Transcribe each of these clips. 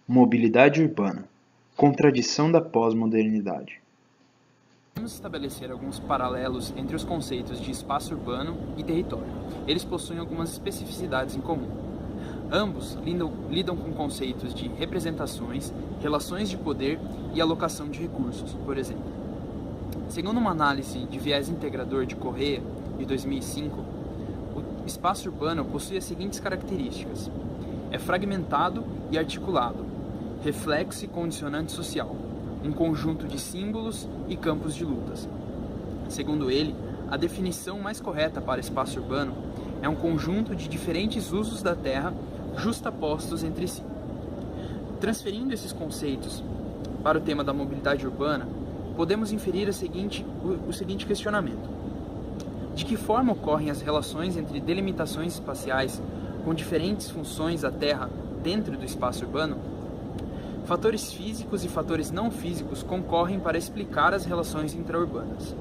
Mobilidade urbana. Contradição da pós-modernidade. Podemos estabelecer alguns paralelos entre os conceitos de espaço urbano e território. Eles possuem algumas especificidades em comum. Ambos lidam com conceitos de representações, relações de poder e alocação de recursos, por exemplo. Segundo uma análise de viés integrador de Correa, de 2005, o espaço urbano possui as seguintes características: é fragmentado e articulado, reflexo e condicionante social, um conjunto de símbolos e campos de lutas. Segundo ele, a definição mais correta para espaço urbano é um conjunto de diferentes usos da terra justapostos entre si. Transferindo esses conceitos para o tema da mobilidade urbana, podemos inferir o seguinte questionamento: de que forma ocorrem as relações entre delimitações espaciais com diferentes funções da terra dentro do espaço urbano? Fatores físicos e fatores não físicos concorrem para explicar as relações intraurbanas.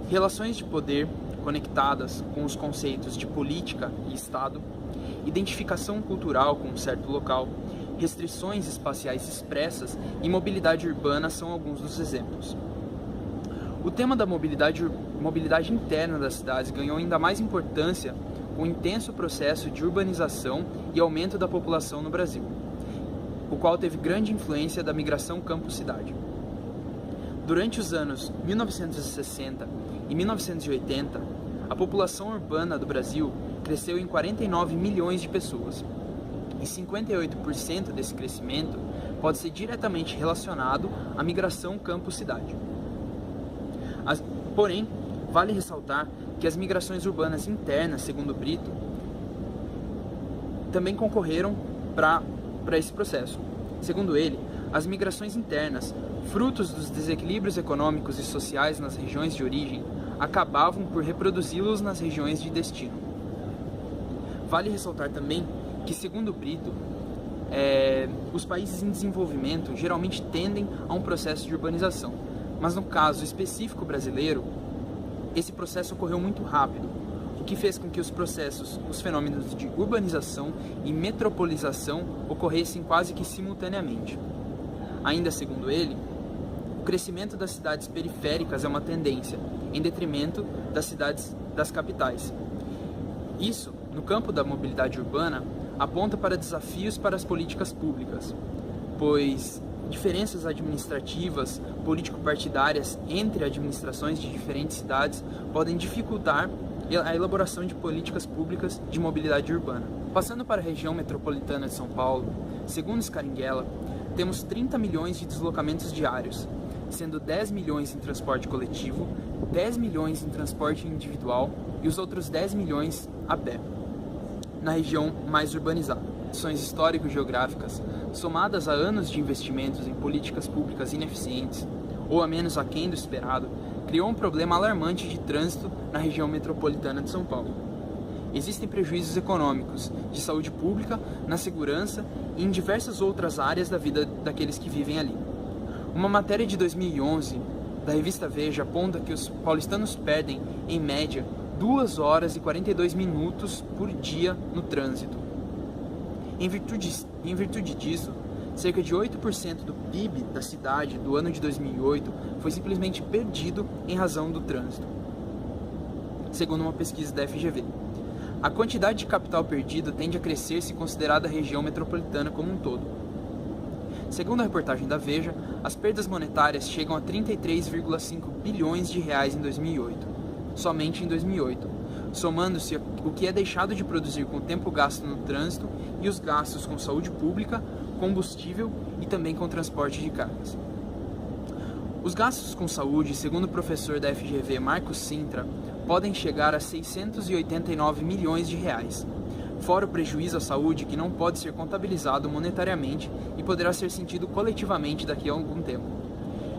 Relações de poder conectadas com os conceitos de política e Estado, identificação cultural com um certo local, restrições espaciais expressas e mobilidade urbana são alguns dos exemplos. O tema da mobilidade interna das cidades ganhou ainda mais importância com o intenso processo de urbanização e aumento da população no Brasil, o qual teve grande influência da migração campo-cidade. Durante os anos 1960 e 1980, a população urbana do Brasil cresceu em 49 milhões de pessoas, e 58% desse crescimento pode ser diretamente relacionado à migração campo-cidade. Porém, vale ressaltar que as migrações urbanas internas, segundo Brito, também concorreram para esse processo. Segundo ele, as migrações internas, frutos dos desequilíbrios econômicos e sociais nas regiões de origem, acabavam por reproduzi-los nas regiões de destino. Vale ressaltar também que, segundo Brito, os países em desenvolvimento geralmente tendem a um processo de urbanização, mas no caso específico brasileiro, esse processo ocorreu muito rápido, o que fez com que os fenômenos de urbanização e metropolização ocorressem quase que simultaneamente. Ainda segundo ele, o crescimento das cidades periféricas é uma tendência, em detrimento das capitais. Isso, no campo da mobilidade urbana, aponta para desafios para as políticas públicas, pois diferenças administrativas, político-partidárias entre administrações de diferentes cidades podem dificultar a elaboração de políticas públicas de mobilidade urbana. Passando para a região metropolitana de São Paulo, segundo Scaringuela, temos 30 milhões de deslocamentos diários, sendo 10 milhões em transporte coletivo, 10 milhões em transporte individual e os outros 10 milhões a pé, na região mais urbanizada. Condições histórico-geográficas, somadas a anos de investimentos em políticas públicas ineficientes, ou a menos aquém do esperado, criou um problema alarmante de trânsito na região metropolitana de São Paulo. Existem prejuízos econômicos, de saúde pública, na segurança e em diversas outras áreas da vida daqueles que vivem ali. Uma matéria de 2011 da revista Veja aponta que os paulistanos perdem, em média, 2 horas e 42 minutos por dia no trânsito. Em virtude disso, cerca de 8% do PIB da cidade do ano de 2008 foi simplesmente perdido em razão do trânsito, segundo uma pesquisa da FGV. A quantidade de capital perdido tende a crescer se considerada a região metropolitana como um todo. Segundo a reportagem da Veja, as perdas monetárias chegam a 33,5 bilhões de reais em 2008, somente em 2008, somando-se o que é deixado de produzir com o tempo gasto no trânsito e os gastos com saúde pública, combustível e também com transporte de cargas. Os gastos com saúde, segundo o professor da FGV Marcos Sintra, podem chegar a 689 milhões de reais, fora o prejuízo à saúde que não pode ser contabilizado monetariamente e poderá ser sentido coletivamente daqui a algum tempo.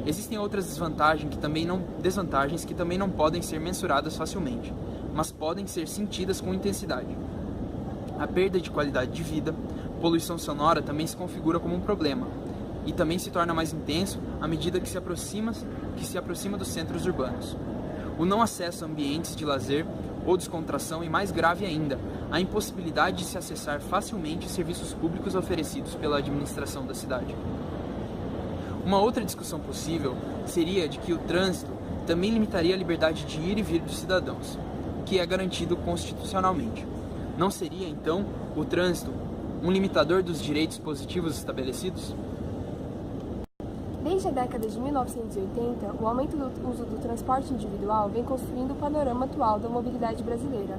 Existem outras desvantagens que também não podem ser mensuradas facilmente, mas podem ser sentidas com intensidade. A perda de qualidade de vida, poluição sonora também se configura como um problema, e também se torna mais intenso à medida que se aproxima dos centros urbanos. O não acesso a ambientes de lazer, ou descontração e, mais grave ainda, a impossibilidade de se acessar facilmente serviços públicos oferecidos pela administração da cidade. Uma outra discussão possível seria de que o trânsito também limitaria a liberdade de ir e vir dos cidadãos, que é garantido constitucionalmente. Não seria, então, o trânsito um limitador dos direitos positivos estabelecidos? Desde a década de 1980, o aumento do uso do transporte individual vem construindo o panorama atual da mobilidade brasileira.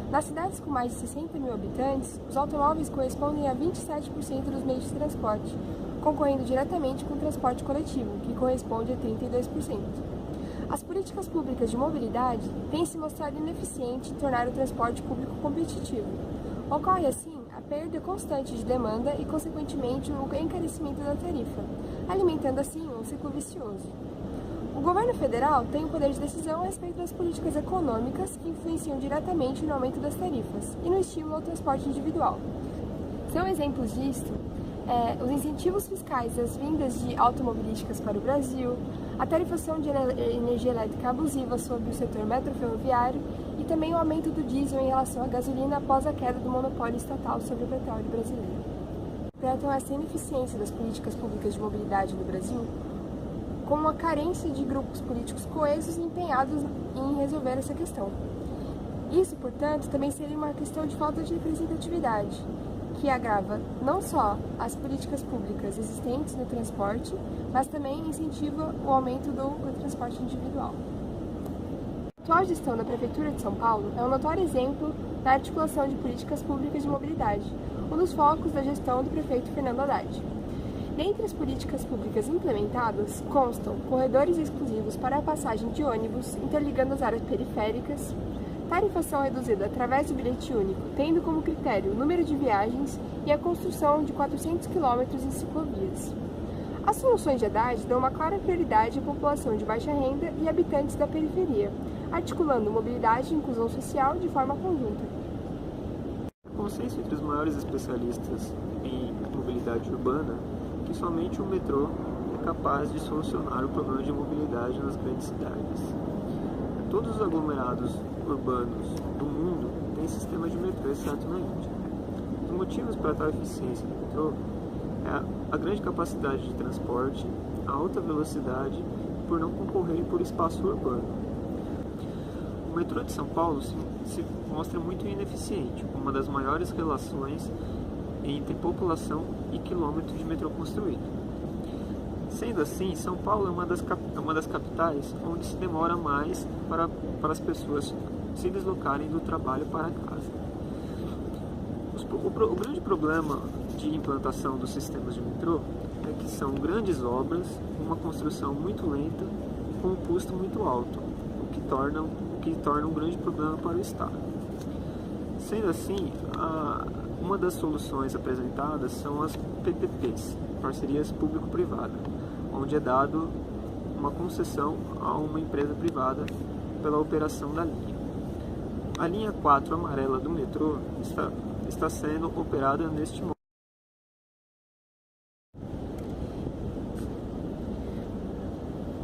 Nas cidades com mais de 60 mil habitantes, os automóveis correspondem a 27% dos meios de transporte, concorrendo diretamente com o transporte coletivo, que corresponde a 32%. As políticas públicas de mobilidade têm se mostrado ineficientes em tornar o transporte público competitivo. Ocorre, assim, a perda constante de demanda e, consequentemente, o encarecimento da tarifa, alimentando, assim, um ciclo vicioso. O governo federal tem o poder de decisão a respeito das políticas econômicas que influenciam diretamente no aumento das tarifas e no estímulo ao transporte individual. São exemplos disto os incentivos fiscais das vindas de automobilísticas para o Brasil, a tarifação de energia elétrica abusiva sobre o setor metroferroviário e também o aumento do diesel em relação à gasolina após a queda do monopólio estatal sobre o petróleo brasileiro. Tratam essa ineficiência das políticas públicas de mobilidade no Brasil como uma carência de grupos políticos coesos e empenhados em resolver essa questão. Isso, portanto, também seria uma questão de falta de representatividade, que agrava não só as políticas públicas existentes no transporte, mas também incentiva o aumento do transporte individual. A atual gestão da Prefeitura de São Paulo é um notório exemplo da articulação de políticas públicas de mobilidade, um dos focos da gestão do prefeito Fernando Haddad. Dentre as políticas públicas implementadas, constam corredores exclusivos para a passagem de ônibus, interligando as áreas periféricas, tarifação reduzida através do bilhete único, tendo como critério o número de viagens e a construção de 400 km em ciclovias. As soluções de Haddad dão uma clara prioridade à população de baixa renda e habitantes da periferia, articulando mobilidade e inclusão social de forma conjunta. O consenso entre os maiores especialistas em mobilidade urbana é que somente o metrô é capaz de solucionar o problema de mobilidade nas grandes cidades. Todos os aglomerados urbanos do mundo têm sistema de metrô, exceto na Índia. Os motivos para tal eficiência do metrô é a grande capacidade de transporte, a alta velocidade e por não concorrer por espaço urbano. O metrô de São Paulo se mostra muito ineficiente, com uma das maiores relações entre população e quilômetro de metrô construído. Sendo assim, São Paulo é uma das capitais onde se demora mais para as pessoas se deslocarem do trabalho para casa. O grande problema de implantação dos sistemas de metrô é que são grandes obras, uma construção muito lenta e com um custo muito alto, o que torna um grande problema para o Estado. Sendo assim, uma das soluções apresentadas são as PPPs, parcerias público-privada, onde é dado uma concessão a uma empresa privada pela operação da linha. A linha 4 amarela do metrô está sendo operada neste momento.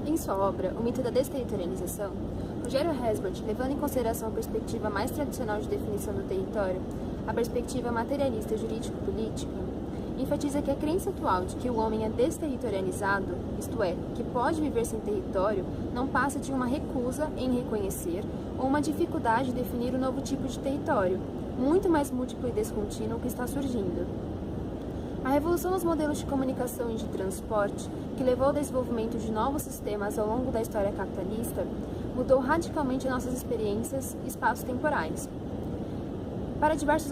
Em sua obra, O Mito da Desterritorialização, Rogério Hesbert, levando em consideração a perspectiva mais tradicional de definição do território, a perspectiva materialista jurídico-política, enfatiza que a crença atual de que o homem é desterritorializado, isto é, que pode viver sem território, não passa de uma recusa em reconhecer ou uma dificuldade de definir o novo tipo de território, muito mais múltiplo e descontínuo que está surgindo. A revolução nos modelos de comunicação e de transporte, que levou ao desenvolvimento de novos sistemas ao longo da história capitalista, mudou radicalmente nossas experiências espaço-temporais. Para diversos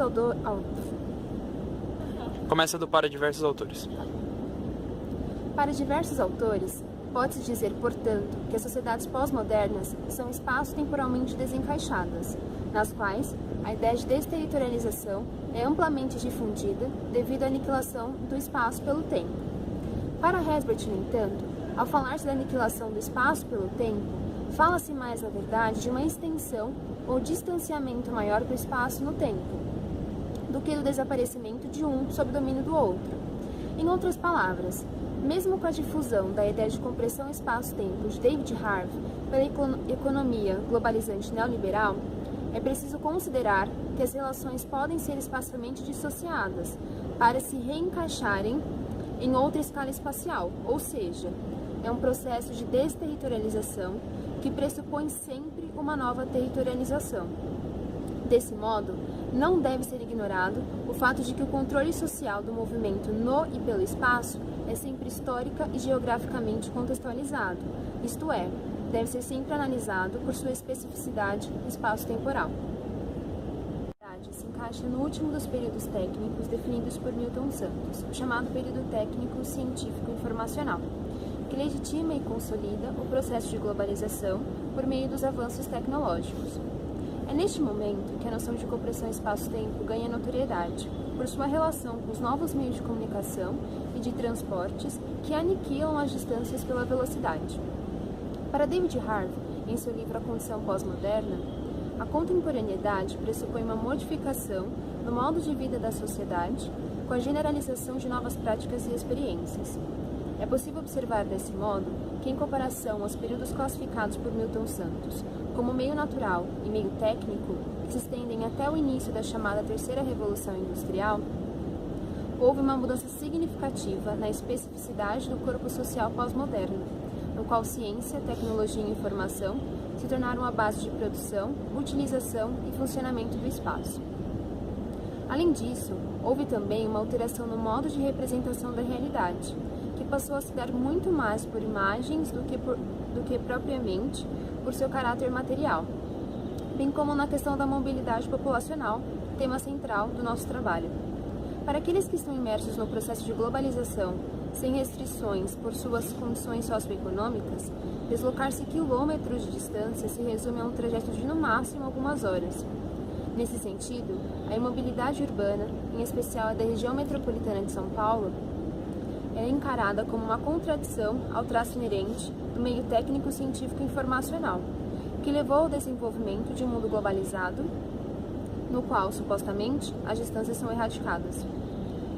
Começa do para diversos autores. Para diversos autores, pode-se dizer, portanto, que as sociedades pós-modernas são espaços temporalmente desencaixadas, nas quais a ideia de desterritorialização é amplamente difundida devido à aniquilação do espaço pelo tempo. Para Hesbert, no entanto, ao falar-se da aniquilação do espaço pelo tempo, fala-se mais, na verdade, de uma extensão ou distanciamento maior do espaço no tempo, do que do desaparecimento de um sob domínio do outro. Em outras palavras, mesmo com a difusão da ideia de compressão espaço-tempo de David Harvey pela economia globalizante neoliberal, é preciso considerar que as relações podem ser espacialmente dissociadas para se reencaixarem em outra escala espacial, ou seja, é um processo de desterritorialização que pressupõe sempre uma nova territorialização. Desse modo, não deve ser ignorado o fato de que o controle social do movimento no e pelo espaço é sempre histórica e geograficamente contextualizado, isto é, deve ser sempre analisado por sua especificidade espaço-temporal. Se encaixa no último dos períodos técnicos definidos por Milton Santos, o chamado período técnico científico-informacional, que legitima e consolida o processo de globalização por meio dos avanços tecnológicos. É neste momento que a noção de cooperação espaço-tempo ganha notoriedade, por sua relação com os novos meios de comunicação e de transportes que aniquilam as distâncias pela velocidade. Para David Harvey, em seu livro A Condição Pós-Moderna, a contemporaneidade pressupõe uma modificação no modo de vida da sociedade com a generalização de novas práticas e experiências. É possível observar desse modo que, em comparação aos períodos classificados por Milton Santos como meio natural e meio técnico, que se estendem até o início da chamada Terceira Revolução Industrial, houve uma mudança significativa na especificidade do corpo social pós-moderno, no qual ciência, tecnologia e informação se tornaram a base de produção, utilização e funcionamento do espaço. Além disso, houve também uma alteração no modo de representação da realidade, que passou a se dar muito mais por imagens do que propriamente por seu caráter material, bem como na questão da mobilidade populacional, tema central do nosso trabalho. Para aqueles que estão imersos no processo de globalização, sem restrições por suas condições socioeconômicas, deslocar-se quilômetros de distância se resume a um trajeto de no máximo algumas horas. Nesse sentido, a imobilidade urbana, em especial a da região metropolitana de São Paulo, é encarada como uma contradição ao traço inerente do meio técnico científico informacional, que levou ao desenvolvimento de um mundo globalizado, no qual, supostamente, as distâncias são erradicadas.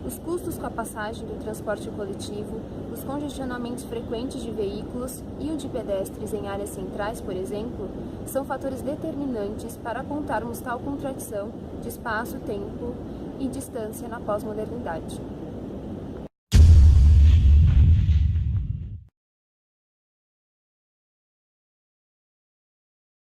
Os custos com a passagem do transporte coletivo, os congestionamentos frequentes de veículos e o de pedestres em áreas centrais, por exemplo, são fatores determinantes para apontarmos tal contradição de espaço, tempo e distância na pós-modernidade.